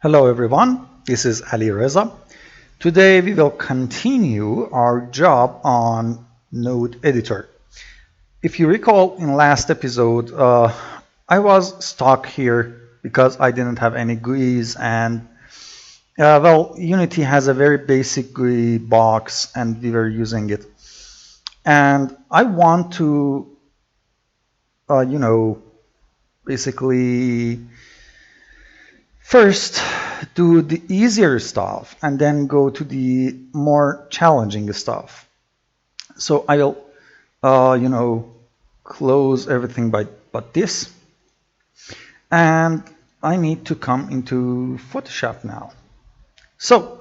Hello everyone, this is Ali Reza. Today we will continue our job on Node Editor. If you recall in last episode, I was stuck here because I didn't have any GUIs and Unity has a very basic GUI box and we were using it. And I want to, basically first do the easier stuff and then go to the more challenging stuff. So I'll close everything but this, and I need to come into Photoshop now. So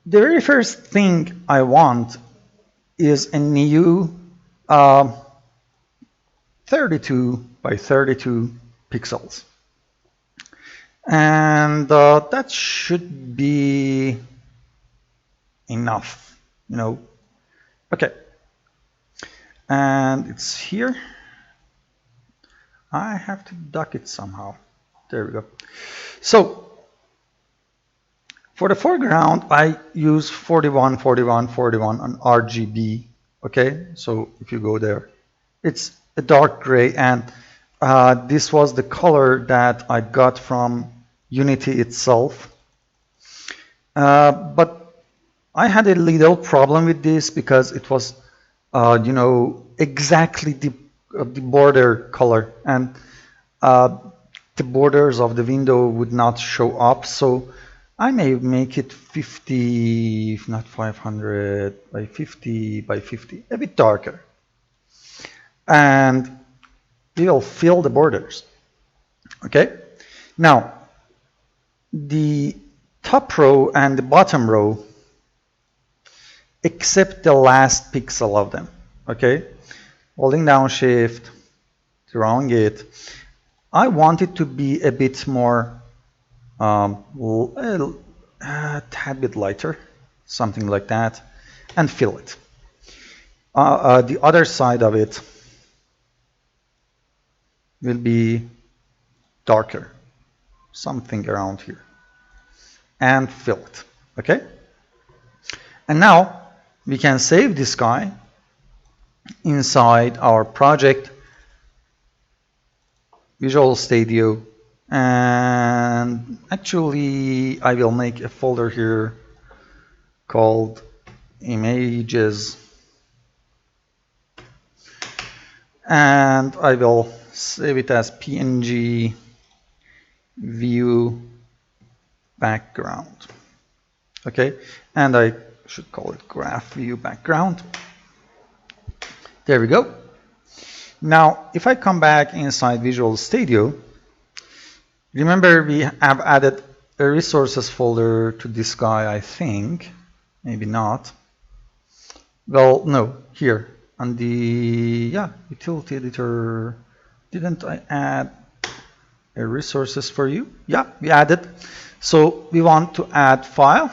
the very first thing I want is a new 32 by 32 pixels. And that should be enough, Okay. And it's here. I have to duck it somehow. There we go. So for the foreground, I use 41, 41, 41 on RGB. Okay. So if you go there, it's a dark gray, and this was the color that I got from Unity itself. But I had a little problem with this because it was, exactly the border color, and the borders of the window would not show up. So I may make it 50, if not 500 by 50 by 50, a bit darker. And we will fill the borders. Okay. Now, the top row and the bottom row, except the last pixel of them. Okay. Holding down Shift, drawing it. I want it to be a bit more, a tad bit lighter, something like that, and fill it. The other side of it will be darker, something around here, and fill it. Okay. And now we can save this guy inside our project, Visual Studio, and actually I will make a folder here called images, and I will save it as PNG view background. Okay, and I should call it graph view background. There we go. Now, if I come back inside Visual Studio, remember we have added a resources folder to this guy, I think. Maybe not. Well, no, here on the utility editor. Didn't I add a resources for you? Yeah, we added. So we want to add file,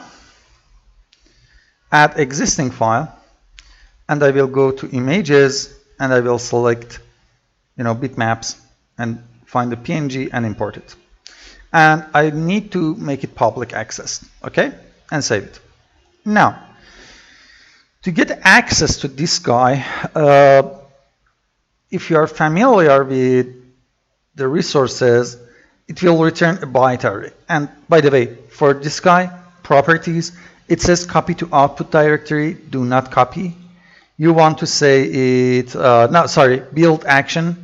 add existing file, and I will go to images and I will select, bitmaps and find the PNG and import it. And I need to make it public access, okay? And save it. Now, to get access to this guy, if you are familiar with the resources, it will return a byte array. And by the way, for this guy, properties, it says copy to output directory, do not copy. You want to say it, build action.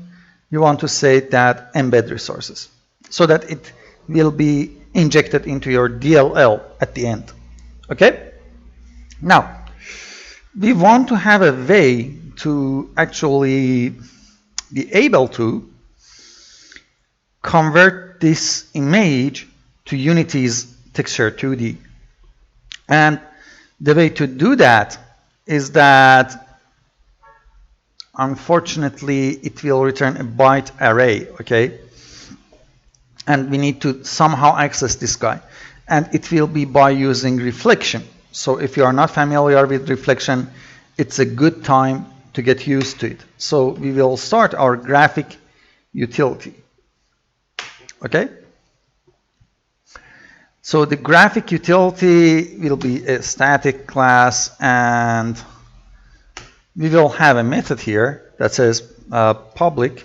You want to say that embed resources so that it will be injected into your DLL at the end. Okay? Now, we want to have a way to actually be able to convert this image to Unity's texture 2D. And the way to do that is that unfortunately it will return a byte array, okay? And we need to somehow access this guy. And it will be by using reflection. So if you are not familiar with reflection, it's a good time to get used to it. So we will start our graphic utility. Okay? So the graphic utility will be a static class, and we will have a method here that says public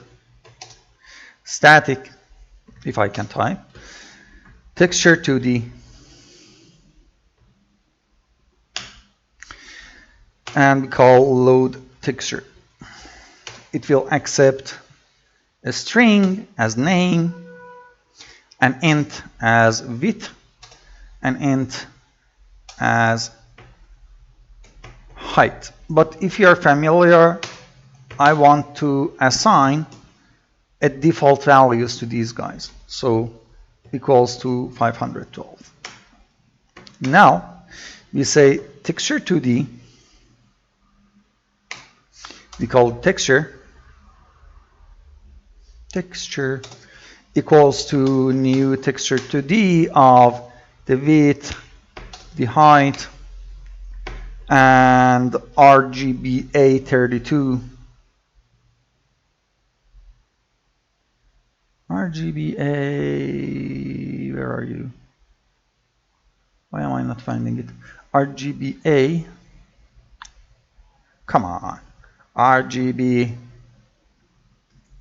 static, if I can type, texture 2D, and we call load texture. It will accept a string as name, an int as width, an int as height. But if you are familiar, I want to assign a default values to these guys. So equals to 512. Now we say texture 2D. We call it texture equals to new texture 2D of the width, the height, and RGBA 32. RGBA, where are you? Why am I not finding it? RGBA, come on. RGBA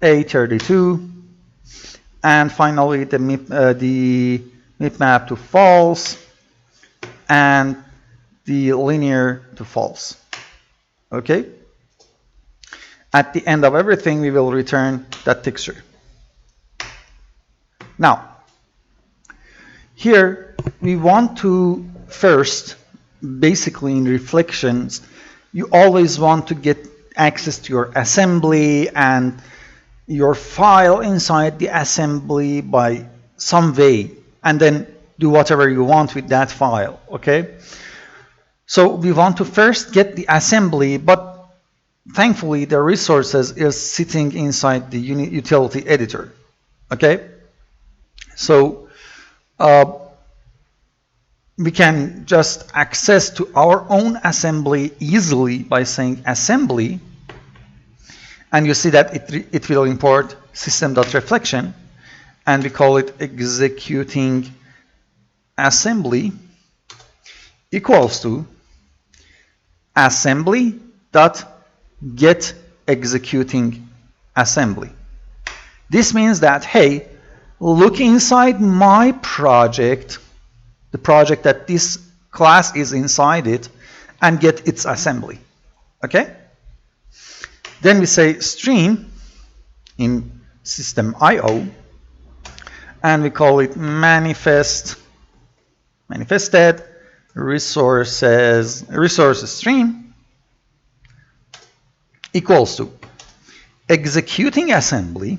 32. And finally, the mip map to false and the linear to false. Okay? At the end of everything, we will return that texture. Now, here we want to first, basically in reflections, you always want to get access to your assembly and your file inside the assembly by some way, and then do whatever you want with that file, okay? So we want to first get the assembly, but thankfully the resources is sitting inside the utility editor, okay? So we can just access to our own assembly easily by saying assembly, and you see that it will import system.reflection, and we call it executing assembly equals to assembly.get executing assembly. This means that, hey, look inside my project, the project that this class is inside it, and get its assembly. Okay? Then we say stream in system IO, and we call it manifested resources stream equals to executing assembly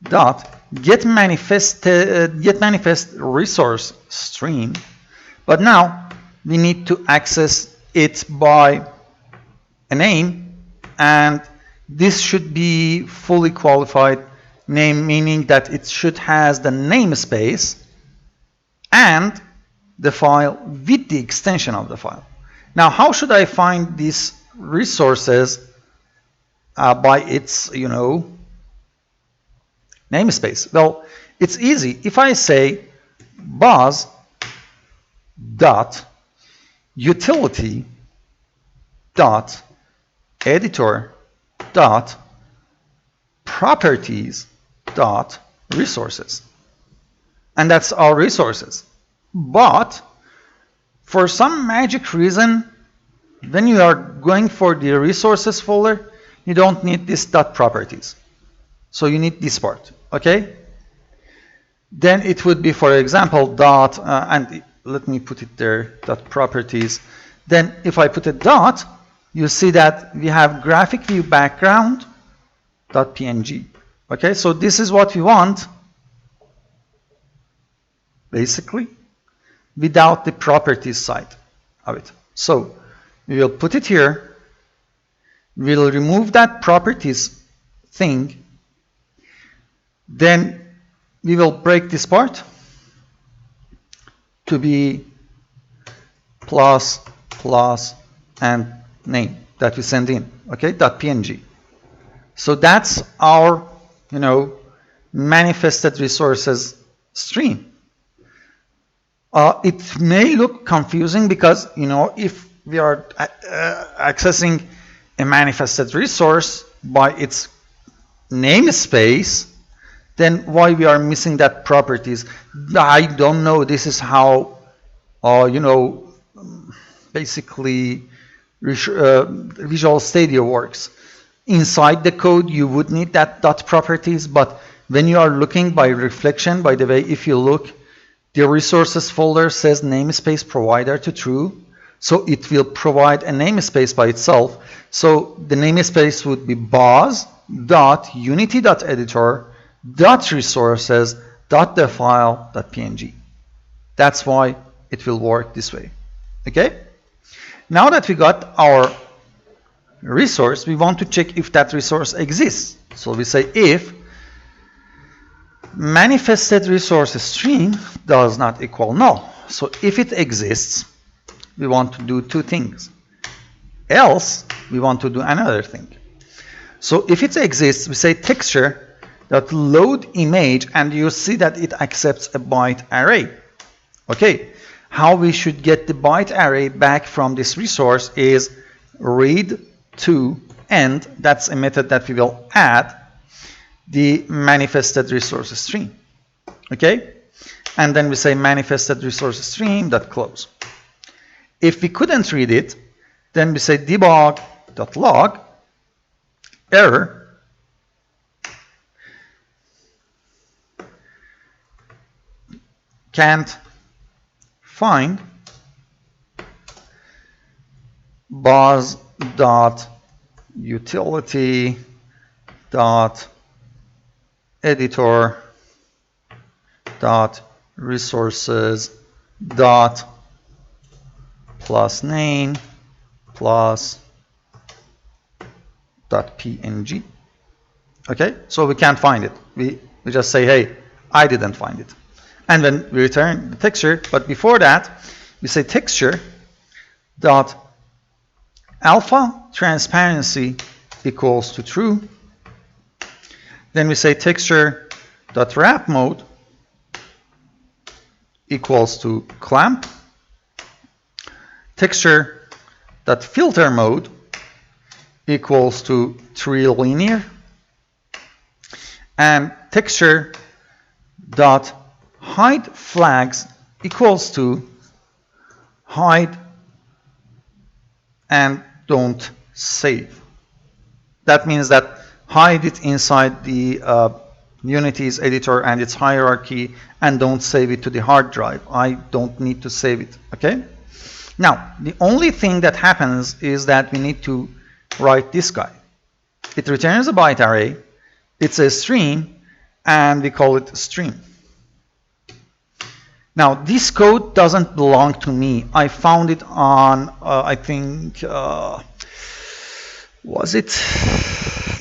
dot get manifest resource stream, but now we need to access it by a name, and this should be fully qualified name, meaning that it should has the namespace and the file with the extension of the file. Now, how should I find these resources by its, namespace? Well, it's easy. If I say buzz dot utility dot editor dot properties dot resources, and that's our resources. But for some magic reason, when you are going for the resources folder, you don't need this dot properties. So you need this part, okay? Then it would be, for example, dot, and let me put it there, dot properties. Then if I put a dot, you see that we have graphic view background dot png. Okay, so this is what we want, basically, without the properties side of it. So we will put it here. We'll remove that properties thing. Then we will break this part to be plus and name that we send in, okay, .png. So that's our, manifested resources stream. It may look confusing because, you know, if we are accessing a manifested resource by its namespace, then why we are missing that properties? I don't know. This is how, you know, basically Visual Studio works. Inside the code, you would need that dot properties, but when you are looking by reflection, by the way, if you look, the resources folder says namespace provider to true, so it will provide a namespace by itself. So the namespace would be boss.unity.editor.resources.defile.png. That's why it will work this way. Okay? Now that we got our resource, we want to check if that resource exists. So we say if manifested resource stream does not equal null. So if it exists, we want to do two things. Else, we want to do another thing. So if it exists, we say texture.load image, and you see that it accepts a byte array. Okay, how we should get the byte array back from this resource is read to end. That's a method that we will add the manifested resource stream. Okay, and then we say manifested resource stream dot close. If we couldn't read it, then we say debug.log error can't find bos.utility.editor.resources. Plus name plus .png. Okay, so we can't find it. We just say, hey, I didn't find it. And then we return the texture, but before that, we say texture dot alpha transparency equals to true. Then we say texture dot wrap mode equals to clamp. Texture dot filter mode equals to tree linear, and texture dot hide flags equals to hide and don't save. That means that hide it inside the Unity's editor and its hierarchy, and don't save it to the hard drive. I don't need to save it. Okay. Now, the only thing that happens is that we need to write this guy. It returns a byte array, it's a string, and we call it stream. Now, this code doesn't belong to me. I found it on, I think, was it?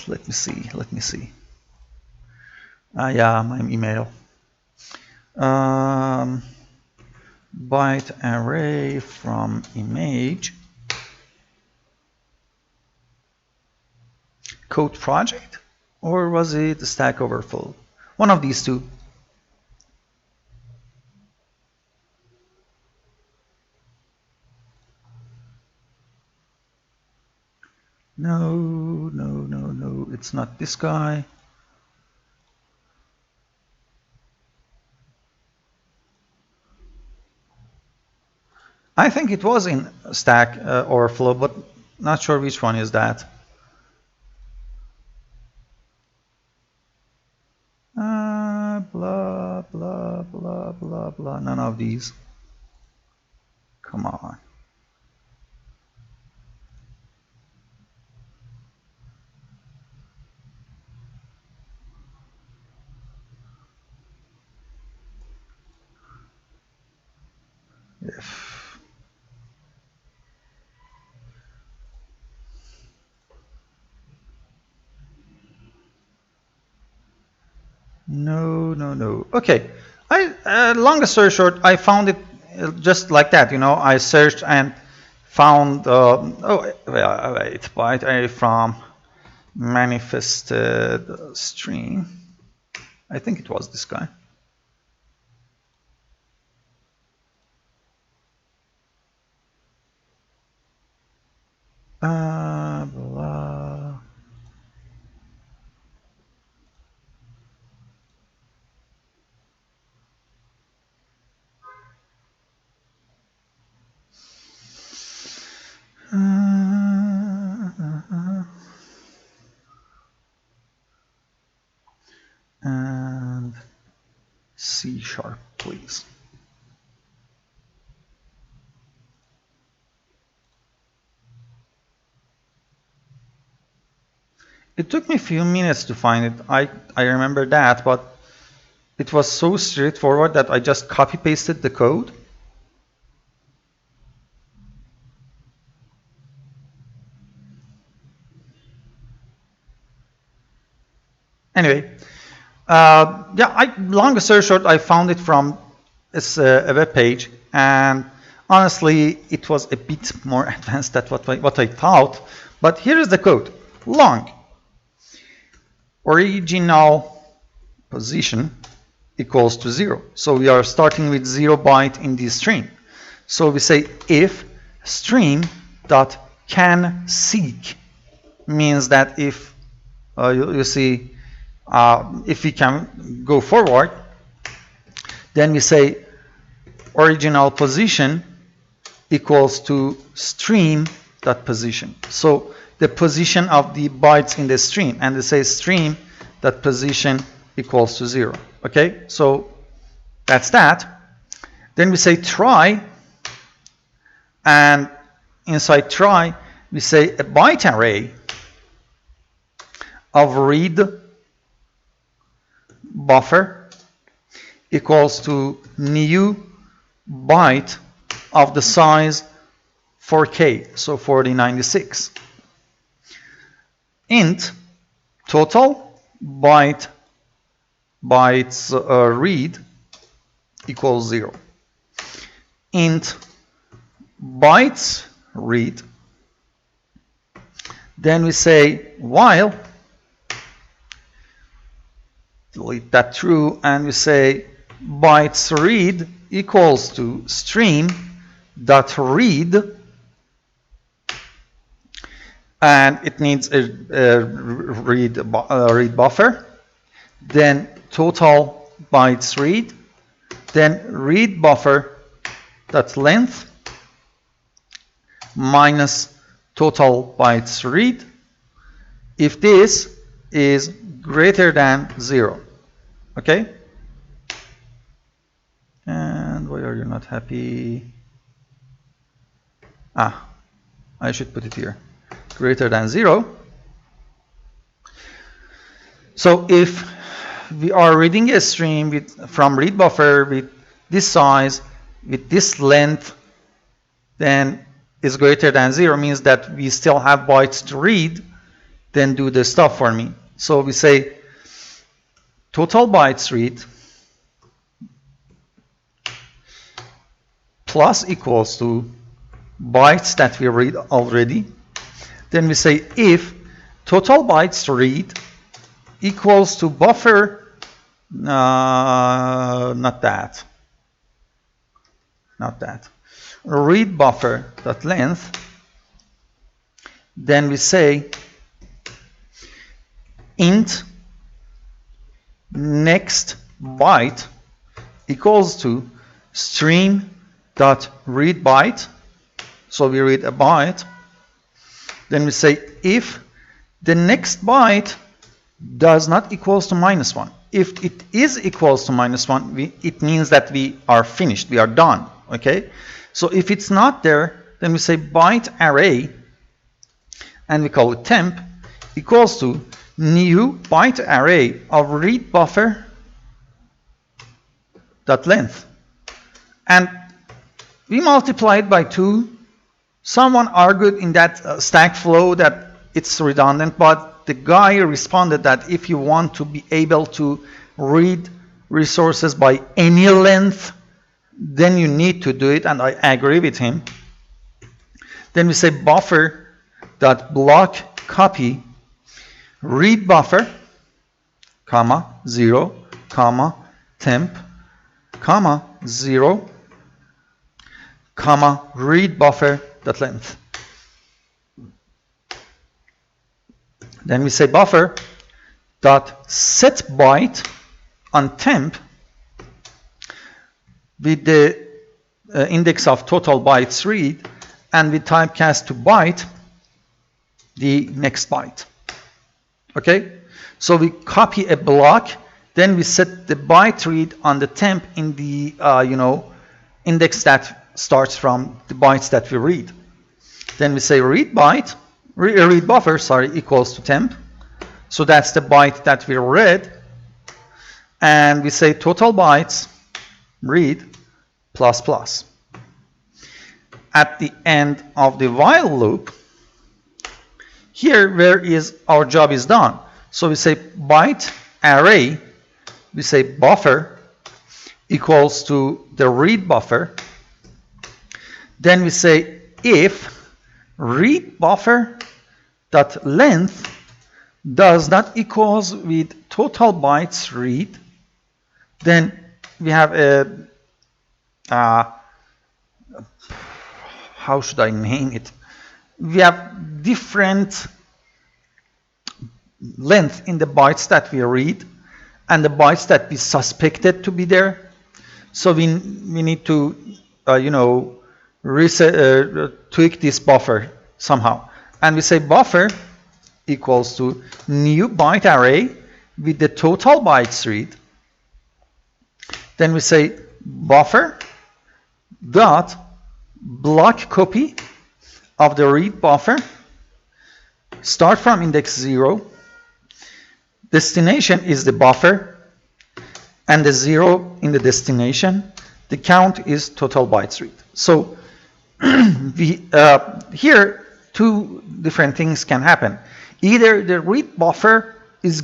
Let me see. Yeah, my email. Byte array from image code project, or was it Stack Overflow? One of these two. No, it's not this guy. I think it was in Stack Overflow, but not sure which one is that. Blah, blah, blah, blah, blah. None of these. Come on. If No. Okay. Long story short, I found it just like that. You know, I searched and found. Wait, byte array from manifested stream. I think it was this guy. and C#, please. It took me a few minutes to find it. I remember that, but it was so straightforward that I just copy pasted the code. Anyway, yeah, long story short, I found it from a web page, and honestly, it was a bit more advanced than what I thought. But here is the code. Long. Original position equals to 0. So we are starting with 0 byte in this string. So we say if stream dot can seek, means that if you see if we can go forward, then we say original position equals to stream dot position. So the position of the bytes in the stream, and they say stream dot position equals to 0. Okay, so that's that. Then we say try, and inside try we say a byte array of read buffer equals to new byte of the size 4K, so 4096. Int total bytes read equals 0. Int bytes read. Then we say while, delete that true, and we say bytes read equals to stream dot read, and it needs a read buffer, then total bytes read, then read buffer dot length minus total bytes read if this is greater than 0. Okay? And why are you not happy? I should put it here. Greater than 0. So if we are reading a stream from read buffer with this size, with this length, then is greater than 0, means that we still have bytes to read, then do the stuff for me. So we say total bytes read plus equals to bytes that we read already. Then we say if total bytes read equals to buffer, not that, read buffer dot length. Then we say int next byte equals to stream dot read byte. So we read a byte. Then we say if the next byte does not equals to -1. If it is equals to -1, it means that we are finished, we are done. Okay. So if it's not there, then we say byte array, and we call it temp equals to new byte array of read buffer dot length, and we multiply it by 2. Someone argued in that stack flow that it's redundant, but the guy responded that if you want to be able to read resources by any length, then you need to do it, and I agree with him. Then we say buffer dot block copy read buffer, comma 0, comma temp, comma 0, comma read buffer dot length. Then we say buffer dot set byte on temp with the index of total bytes read, and we typecast to byte the next byte. Okay, so we copy a block Then we set the byte read on the temp in the index that starts from the bytes that we read. Then we say read buffer, equals to temp. So that's the byte that we read. And we say total bytes read plus plus. At the end of the while loop, here where is our job is done. So we say byte array, we say buffer equals to the read buffer. Then we say if read buffer dot length does not equals with total bytes read, then we have a how should I name it? We have different length in the bytes that we read and the bytes that we suspected to be there. So we need to reset, tweak this buffer somehow. And we say buffer equals to new byte array with the total bytes read. Then we say buffer dot block copy of the read buffer, start from index 0, destination is the buffer, and the 0 in the destination, the count is total bytes read. So here two different things can happen. Either the read buffer is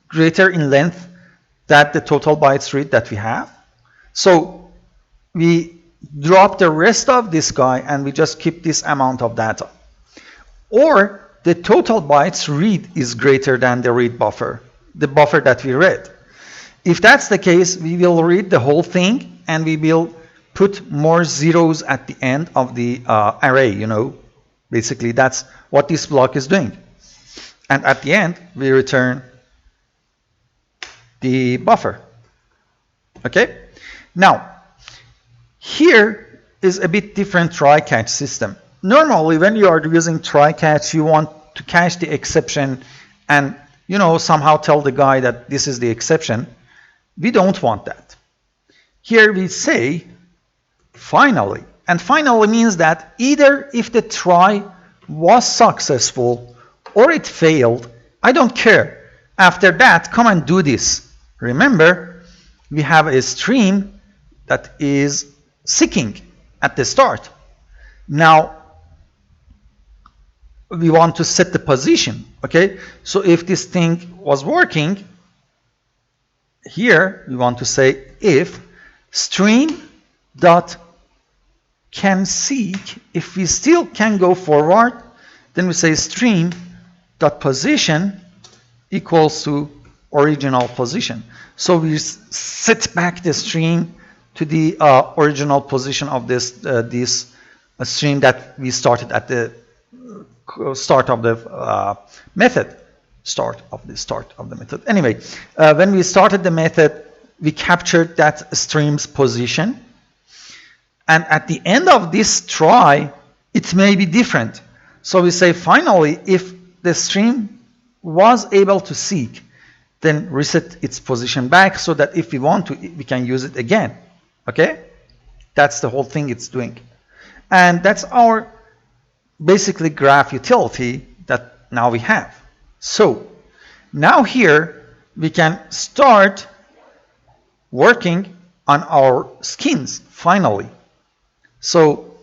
greater in length than the total bytes read that we have, so we drop the rest of this guy and we just keep this amount of data. Or the total bytes read is greater than the read buffer, the buffer that we read. If that's the case, we will read the whole thing and we will put more zeros at the end of the array, Basically, that's what this block is doing. And at the end, we return the buffer. Okay? Now, here is a bit different try-catch system. Normally, when you are using try-catch, you want to catch the exception and, somehow tell the guy that this is the exception. We don't want that. Here we say finally. And finally means that either if the try was successful or it failed, I don't care. After that, come and do this. Remember, we have a stream that is seeking at the start. Now, we want to set the position, okay? So if this thing was working, here we want to say if stream dot can seek, if we still can go forward, then we say stream dot position equals to original position. So we set back the stream to the original position of this stream that we started at the start of the method. Start of the method. Anyway, when we started the method, we captured that stream's position. And at the end of this try, it may be different. So we say finally, if the stream was able to seek, then reset its position back so that if we want to, we can use it again. Okay? That's the whole thing it's doing. And that's our basically graph utility that now we have. So now here we can start working on our skins finally. So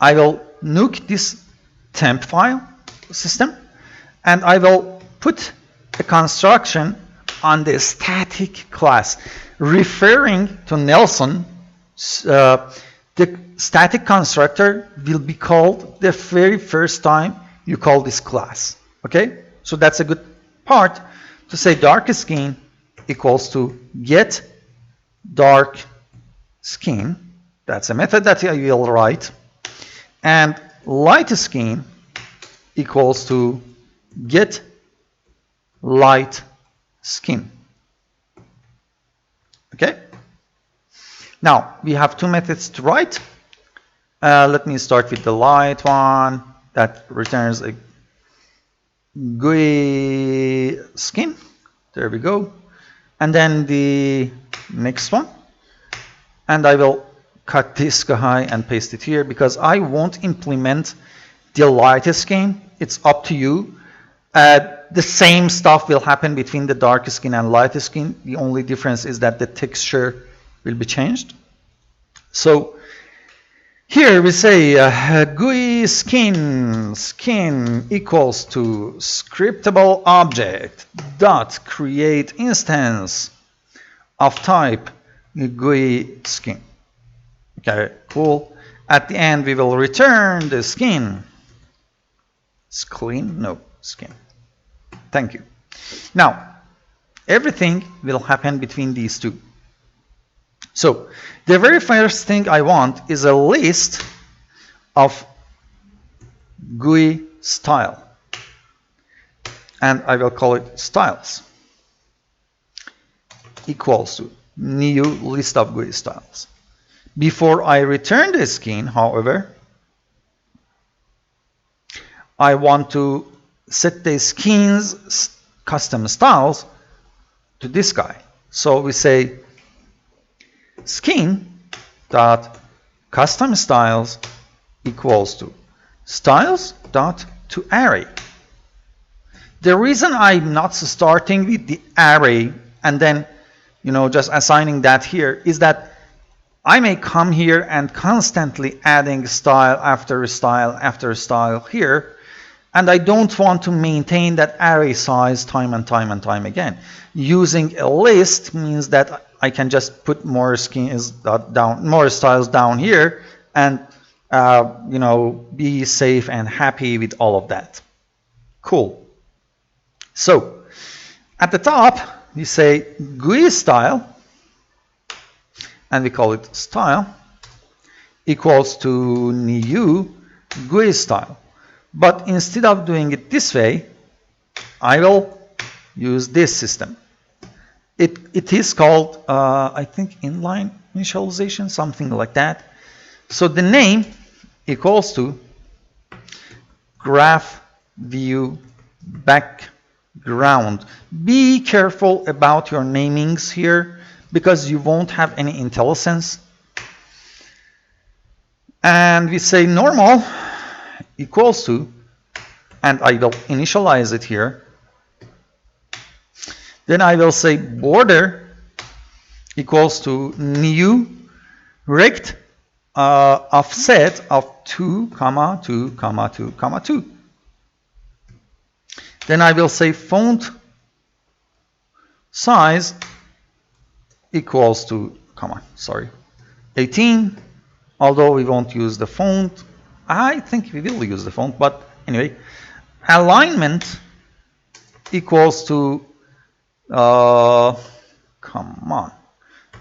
I will nuke this temp file system and I will put a construction on the static class referring to Nelson. The static constructor will be called the very first time you call this class. Okay, so that's a good part to say dark skin equals to get dark skin. That's a method that I will write. And light skin equals to get light skin. Okay. Now we have two methods to write. Let me start with the light one that returns a GUI skin. There we go. and then the next one, and I will cut this guy and paste it here because I won't implement the light skin. It's up to you. The same stuff will happen between the dark skin and light skin. The only difference is that the texture will be changed. So here we say GUI skin equals to scriptable object dot create instance of type GUI skin. Okay, cool. At the end we will return the skin. Skin? No, skin. Thank you. Now everything will happen between these two. So the very first thing I want is a list of GUI style, and I will call it styles equals to new list of GUI styles. Before I return the skin, however, I want to set the skin's custom styles to this guy. So we say skin dot custom styles equals to styles dot to array. The reason I'm not starting with the array and then just assigning that here is that I may come here and constantly adding style after style after style here, and I don't want to maintain that array size time and time and time again. Using a list means that I can just put more skins down, more styles down here, and be safe and happy with all of that. Cool. So at the top we say GUI style, and we call it style equals to new GUI style. But instead of doing it this way, I will use this system. It is called, I think, inline initialization, something like that. So the name equals to graph view background. Be careful about your namings here because you won't have any IntelliSense. And we say normal equals to, and I will initialize it here. Then I will say border equals to new rect offset of 2, 2, 2, 2. Then I will say font size equals to, 18. Although we won't use the font, I think we will use the font, but anyway, alignment equals to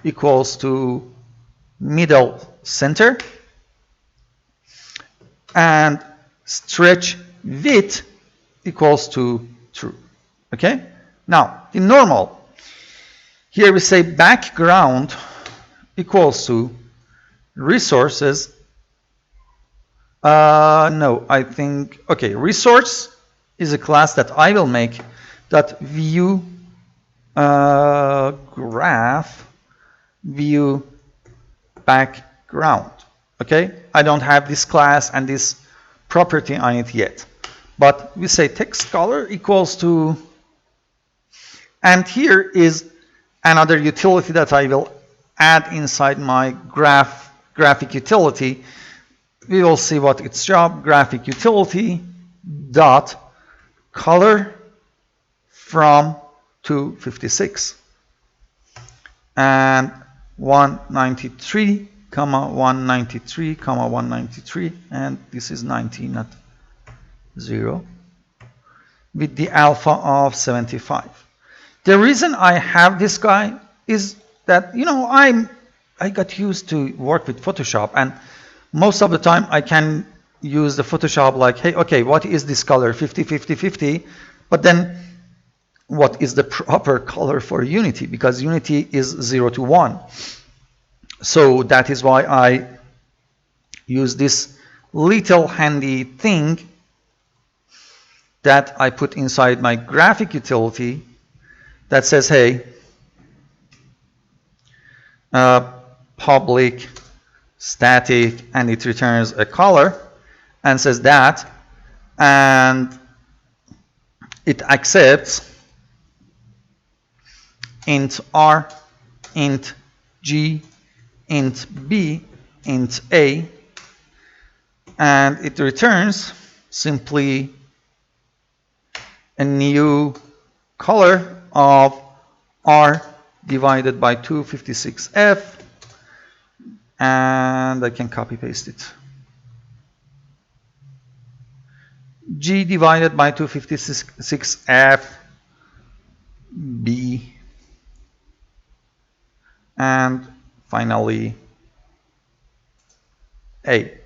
equals to middle center, and stretch width equals to true. Okay, now the normal, here we say background equals to resources. No, I think, okay, resource is a class that I will make that view graph view background. Okay, I don't have this class and this property on it yet, but we say text color equals to, and here is another utility that I will add inside my graphic utility. We will see what its job, graphic utility dot color from 256 and 193, 193, 193, and this is 90, not 0, with the alpha of 75. The reason I have this guy is that, I got used to work with Photoshop, and most of the time I can use the Photoshop like, hey, okay, what is this color? 50, 50, 50. But then what is the proper color for Unity? Because Unity is 0 to 1. So that is why I use this little handy thing that I put inside my graphic utility that says, hey, public static, and it returns a color and says that, and it accepts int r, int g, int b, int a, and it returns simply a new color of r divided by 256f, and I can copy paste it. G divided by 256f b, and finally a.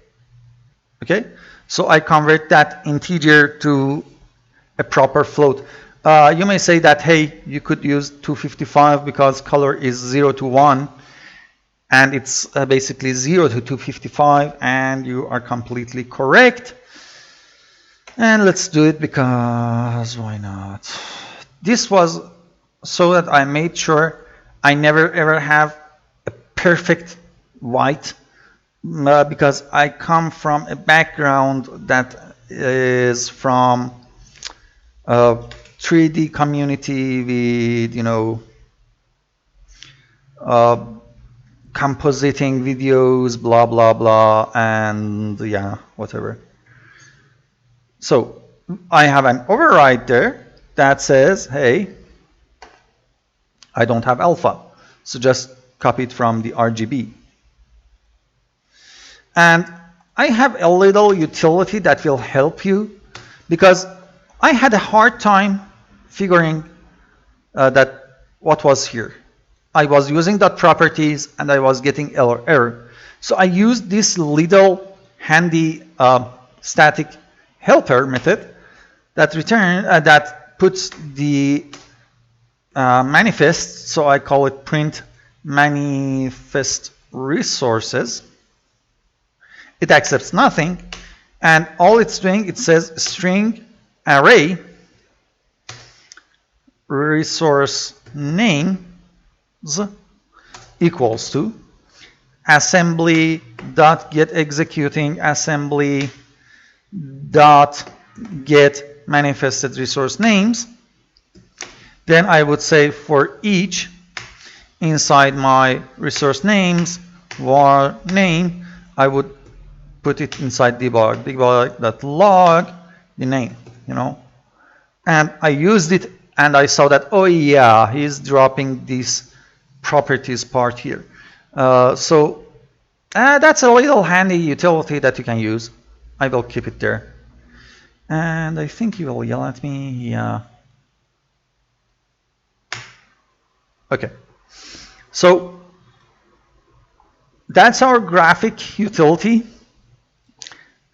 Okay, so I convert that integer to a proper float. You may say that, hey, you could use 255 because color is 0 to 1, and it's basically 0 to 255, and you are completely correct. And let's do it because why not? This was so that I made sure I never ever have a perfect white, because I come from a background that is from 3D community with, you know, compositing videos, blah blah blah, and yeah, whatever. So I have an override there that says, hey, I don't have alpha, so just copy it from the RGB. And I have a little utility that will help you, because I had a hard time figuring that what was here. I was using .properties and I was getting error. So I used this little handy static helper method that that puts the manifest. So I call it print manifest resources. It accepts nothing, and all it's doing, it says string array resource names equals to assembly dot get executing assembly dot get manifested resource names. Then I would say for each inside my resource names var name, I would put it inside debug.log the name, you know. And I used it and I saw that, oh yeah, he's dropping this properties part here. So that's a little handy utility that you can use. I will keep it there. And I think you will yell at me. Yeah. Okay. So that's our graphic utility.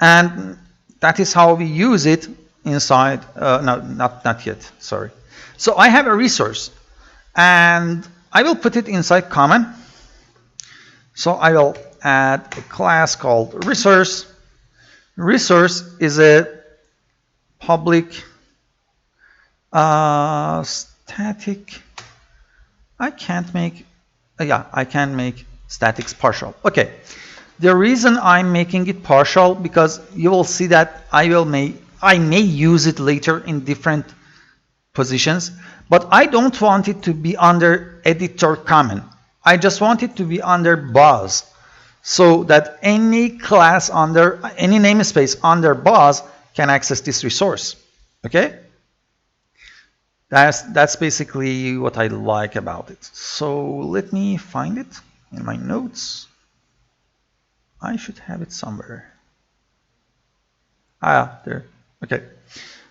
And that is how we use it inside. No, not yet. Sorry. So I have a resource. And I will put it inside common. So I will add a class called resource. Resource is a public static. I can't make, yeah, I can make statics partial. Okay. The reason I'm making it partial, because you will see that I may use it later in different positions, but I don't want it to be under editor common. I just want it to be under boss, so that any class under any namespace under boss can access this resource. Okay? That's basically what I like about it. So let me find it in my notes. I should have it somewhere. Ah, there. Okay.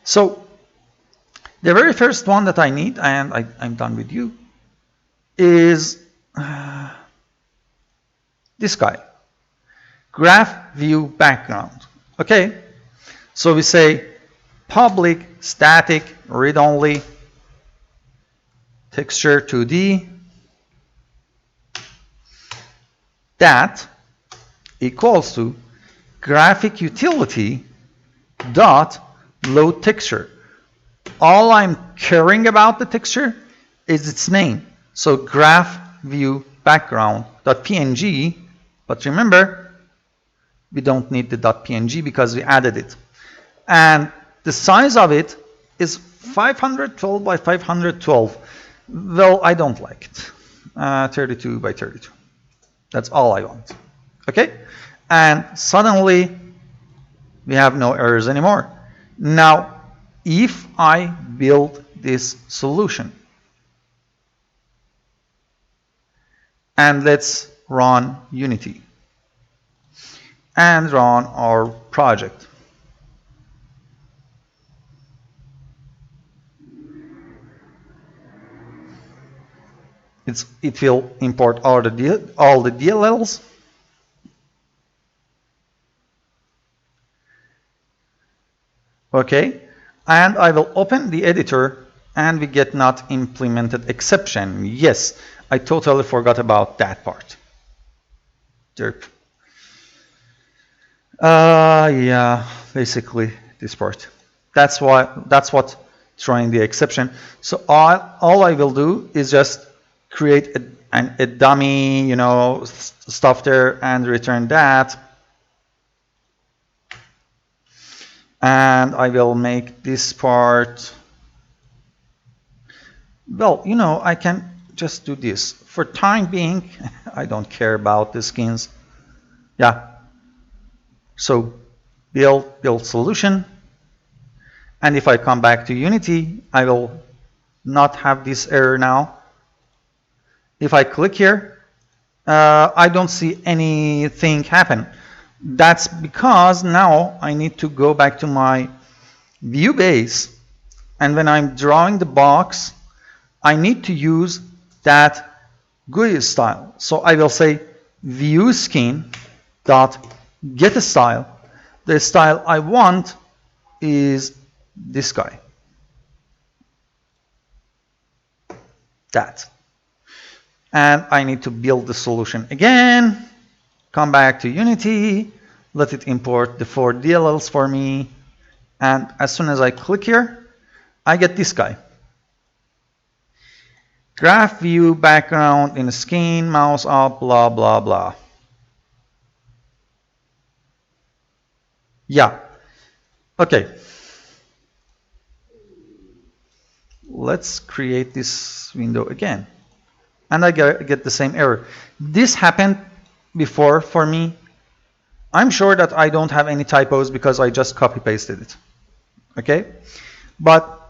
So the very first one that I need, and I'm done with you, is this guy, graph view background. Okay. So we say public static read only texture 2D that equals to graphic utility dot load texture. All I'm caring about the texture is its name. So graph view background.png, but remember, we don't need the .png because we added it. And the size of it is 512 by 512. Well, I don't like it. 32 by 32. That's all I want. Okay? And suddenly, we have no errors anymore. Now, if I build this solution, and let's run Unity and run our project. It will import all the DLLs. Okay, and I will open the editor and we get not implemented exception. Yes, I totally forgot about that part. Derp. Yeah, basically this part. That's what throwing the exception. So all I will do is just create a dummy, stuff there and return that. And I will make this part. Well, I can just do this. For time being, I don't care about the skins. Yeah. So build solution. And if I come back to Unity, I will not have this error now. If I click here, I don't see anything happen. That's because now I need to go back to my view base, and when I'm drawing the box, I need to use that GUI style. So I will say view skin dot get a style. The style I want is this guy. That. And I need to build the solution again. Come back to Unity, let it import the 4 DLLs for me, and as soon as I click here, I get this guy. Graph view background in a skin, mouse up, blah, blah, blah. Yeah. Okay. Let's create this window again. And I get the same error. This happened before for me. I'm sure that I don't have any typos because I just copy pasted it. Okay? But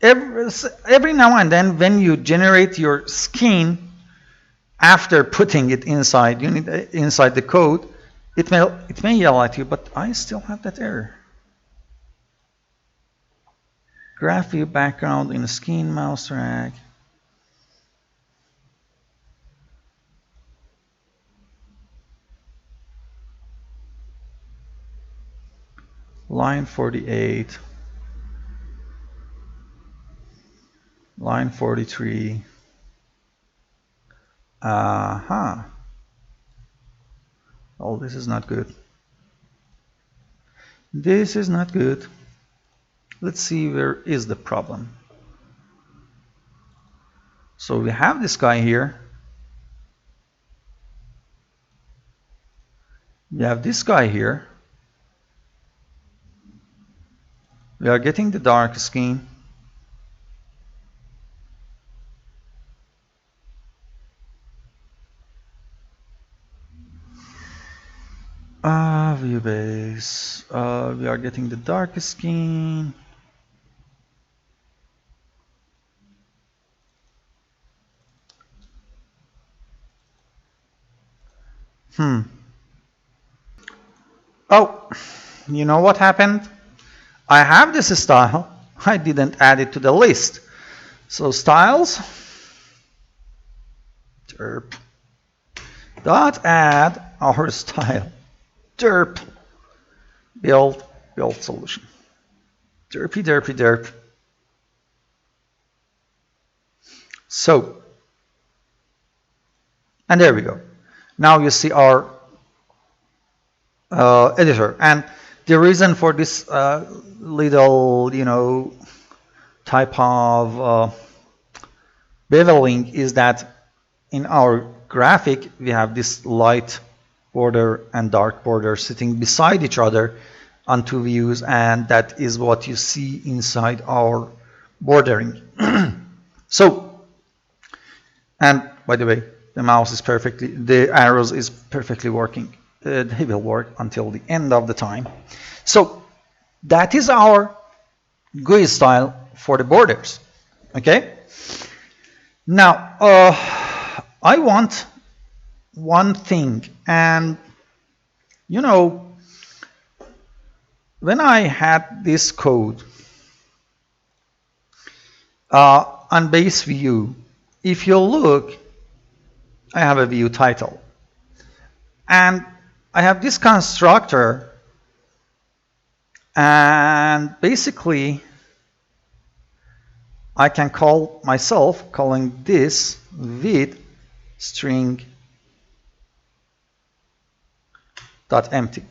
every now and then when you generate your skin after putting it inside the code, it may yell at you, but I still have that error. Graph view background in a skin, mouse drag. Line 48, line 43. Oh, this is not good. This is not good. Let's see where is the problem. So we have this guy here. We have this guy here. We are getting the dark skin. View base. We are getting the dark skin. Oh, you know what happened? I have this style. I didn't add it to the list. So styles. Derp. Dot add our style. Derp. Build solution. Derpy, derpy, derp. So, and there we go. Now you see our editor. And the reason for this little, type of beveling is that in our graphic, we have this light border and dark border sitting beside each other on two views, and that is what you see inside our bordering. So, and by the way, the arrows is perfectly working. They will work until the end of the time. So that is our GUI style for the borders. Okay. Now I want one thing, and you know, when I had this code on base view, if you look, I have a view title, and I have this constructor, and basically I can call myself calling this with string dot empty,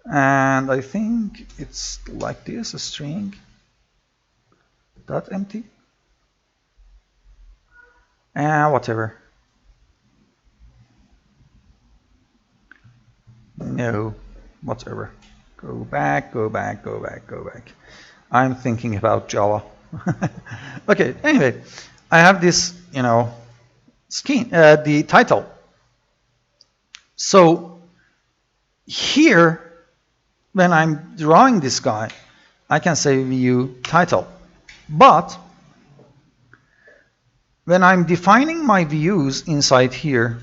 and I think it's like this, a string dot empty, and whatever. No, whatever. Go back. I'm thinking about Java. Okay, anyway, I have this, you know, scheme, the title. So here, when I'm drawing this guy, I can say view title. But when I'm defining my views inside here,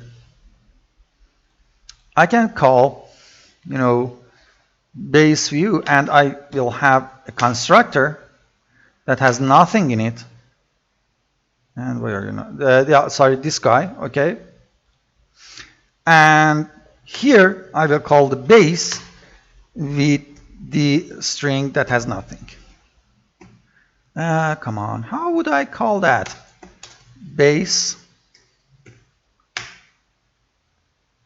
I can call, you know, base view, and I will have a constructor that has nothing in it. And where, you know, yeah, sorry, this guy, okay. And here I will call the base with the string that has nothing. Come on, how would I call that? Base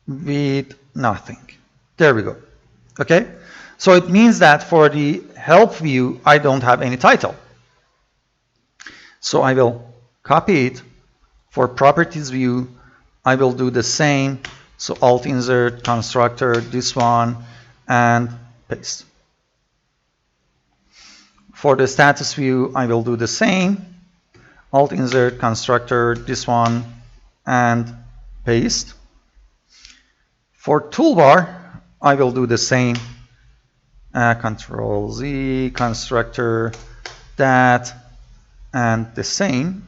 with nothing. There we go. Okay, so it means that for the help view, I don't have any title. So I will copy it. For properties view, I will do the same. So alt insert constructor, this one, and paste. For the status view, I will do the same. Alt insert constructor, this one, and paste. For toolbar, I will do the same. Control Z, constructor, that, and the same.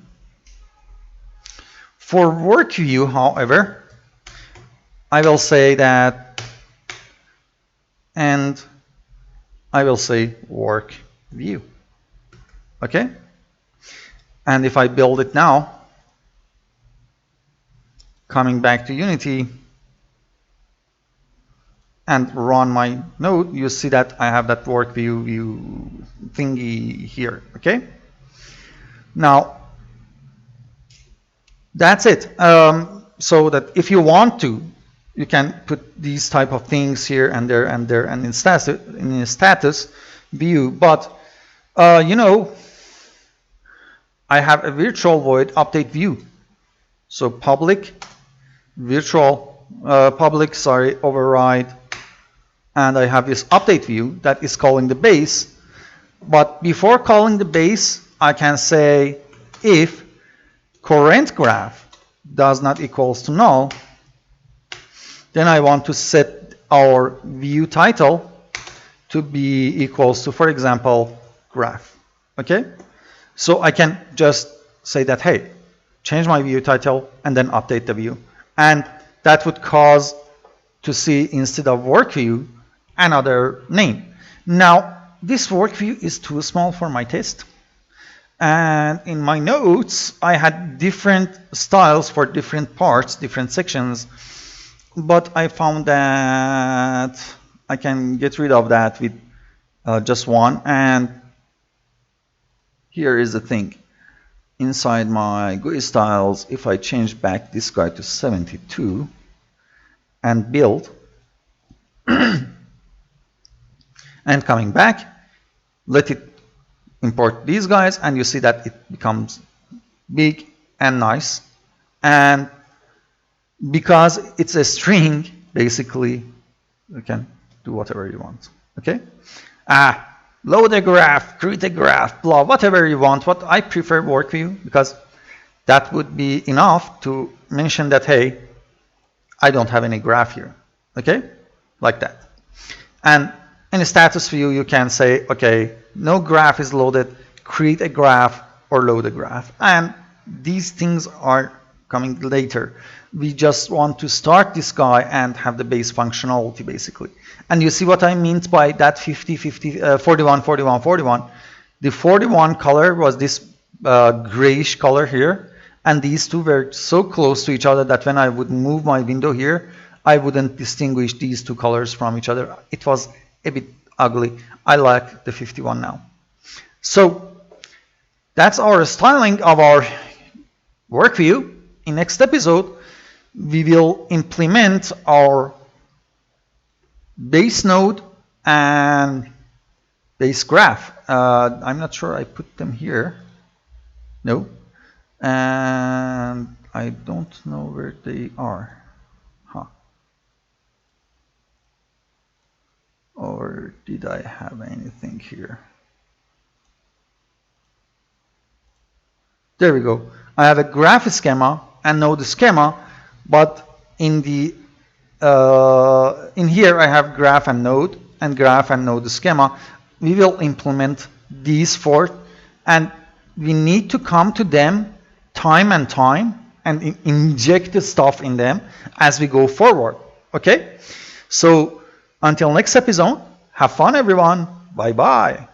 For work view, however, I will say that, and I will say work view. Okay? And if I build it now, coming back to Unity and run my node, you see that I have that work view thingy here. Okay? Now, that's it. So that if you want to, you can put these type of things here and there and there and in status view. But you know, I have a virtual void update view. So public override, and I have this update view that is calling the base. But before calling the base, I can say if current graph does not equals to null, then I want to set our view title to be equals to, for example, graph. Okay? So I can just say that, hey, change my view title and then update the view. And that would cause to see, instead of work view, another name. Now, this work view is too small for my test. And in my notes, I had different styles for different parts, different sections. But I found that I can get rid of that with just one. And here is the thing. Inside my GUI styles, if I change back this guy to 72 and build, and coming back, let it import these guys, and you see that it becomes big and nice. And because it's a string, basically, you can do whatever you want. Okay? Load a graph, create a graph, blah, whatever you want. What I prefer work view, because that would be enough to mention that, hey, I don't have any graph here. Okay? Like that. And in a status view, you can say, okay, no graph is loaded, create a graph or load a graph. And these things are coming later. We just want to start this guy and have the base functionality, basically. And you see what I meant by that 50, 50, 41, 41, 41. The 41 color was this grayish color here. And these two were so close to each other that when I would move my window here, I wouldn't distinguish these two colors from each other. It was a bit ugly. I like the 51 now. So that's our styling of our work view. In next episode, we will implement our base node and base graph. I'm not sure I put them here. No. And I don't know where they are. Or did I have anything here? There we go. I have a graph schema and node schema, but in the in here I have graph and node schema. We will implement these four, and we need to come to them time and inject the stuff in them as we go forward. Okay? So until next episode, have fun everyone. Bye bye.